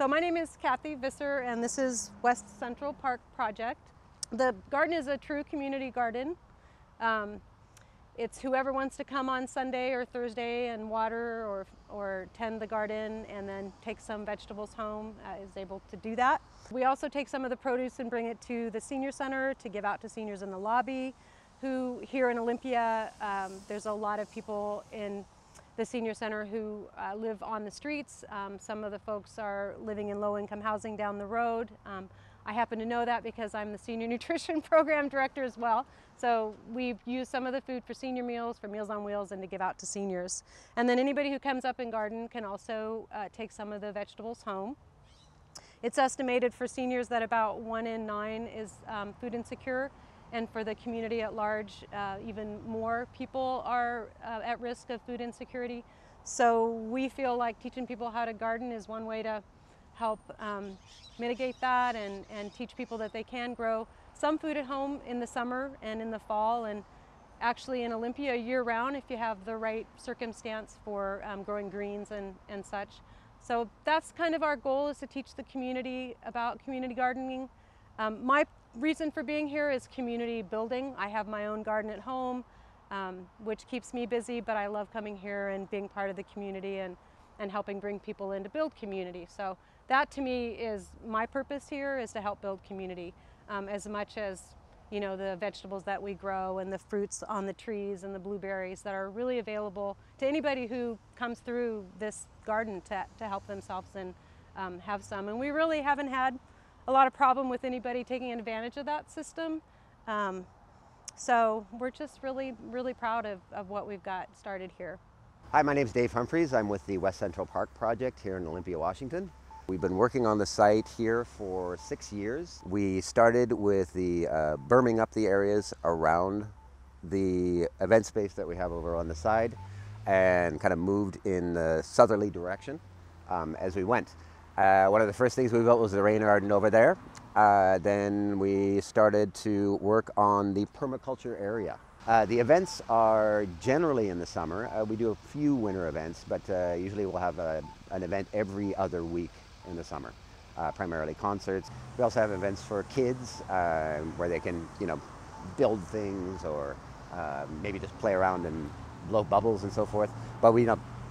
So my name is Kathy Visser, and this is West Central Park Project. The garden is a true community garden. It's whoever wants to come on Sunday or Thursday and water or tend the garden and then take some vegetables home is able to do that. We also take some of the produce and bring it to the senior center to give out to seniors in the lobby, who here in Olympia, there's a lot of people in the senior center who live on the streets. Some of the folks are living in low-income housing down the road. I happen to know that because I'm the senior nutrition program director as well. So we've used some of the food for senior meals, for Meals on Wheels, and to give out to seniors. And then anybody who comes up and garden can also take some of the vegetables home. It's estimated for seniors that about 1 in 9 is food insecure. And for the community at large, even more people are at risk of food insecurity. So we feel like teaching people how to garden is one way to help mitigate that and teach people that they can grow some food at home in the summer and in the fall, and actually in Olympia year-round if you have the right circumstance for growing greens and such. So that's kind of our goal, is to teach the community about community gardening. My reason for being here is community building. I have my own garden at home, which keeps me busy, but I love coming here and being part of the community and helping bring people in to build community. So that to me is my purpose here, is to help build community as much as, you know, the vegetables that we grow and the fruits on the trees and the blueberries that are really available to anybody who comes through this garden to help themselves and have some. And we really haven't had a lot of problem with anybody taking advantage of that system. So we're just really, really proud of what we've got started here. Hi, my name is Dave Humphreys. I'm with the West Central Park Project here in Olympia, Washington. We've been working on the site here for 6 years. We started with the berming up the areas around the event space that we have over on the side, and kind of moved in the southerly direction as we went. One of the first things we built was the rain garden over there. Then we started to work on the permaculture area. The events are generally in the summer. We do a few winter events, but usually we'll have an event every other week in the summer, primarily concerts. We also have events for kids where they can, you know, build things or maybe just play around and blow bubbles and so forth. But we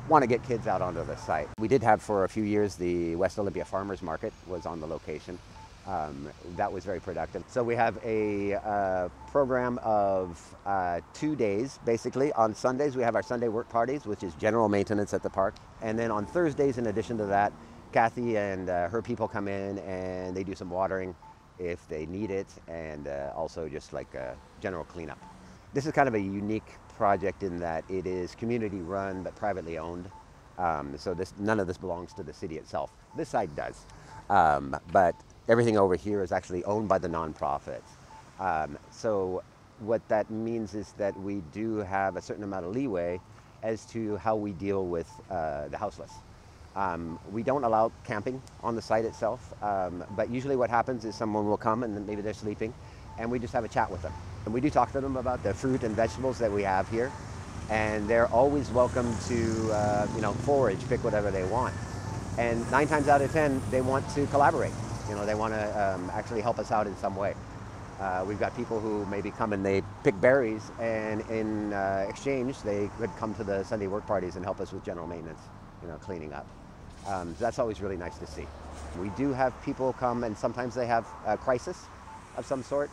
want to get kids out onto the site. We did have for a few years the West Olympia Farmers Market was on the location. That was very productive. So we have a program of 2 days, basically. On Sundays we have our Sunday work parties, which is general maintenance at the park. And then on Thursdays, in addition to that, Kathy and her people come in and they do some watering if they need it, and also just like general cleanup. This is kind of a unique project in that it is community run but privately owned. So none of this belongs to the city itself. This side does, but everything over here is actually owned by the nonprofit. So what that means is that we do have a certain amount of leeway as to how we deal with the houseless. We don't allow camping on the site itself, but usually what happens is someone will come and maybe they're sleeping, and we just have a chat with them. And we do talk to them about the fruit and vegetables that we have here, and they're always welcome to you know, forage, pick whatever they want. And 9 times out of 10, they want to collaborate. You know, they want to actually help us out in some way. We've got people who maybe come and they pick berries, and in exchange, they could come to the Sunday work parties and help us with general maintenance, you know, cleaning up. So that's always really nice to see. We do have people come, and sometimes they have a crisis of some sort.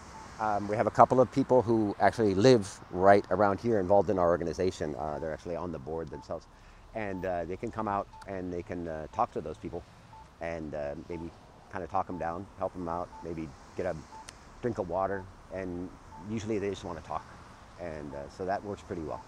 We have a couple of people who actually live right around here involved in our organization. They're actually on the board themselves. And they can come out and they can talk to those people and maybe kind of talk them down, help them out, maybe get a drink of water, and usually they just want to talk. And so that works pretty well.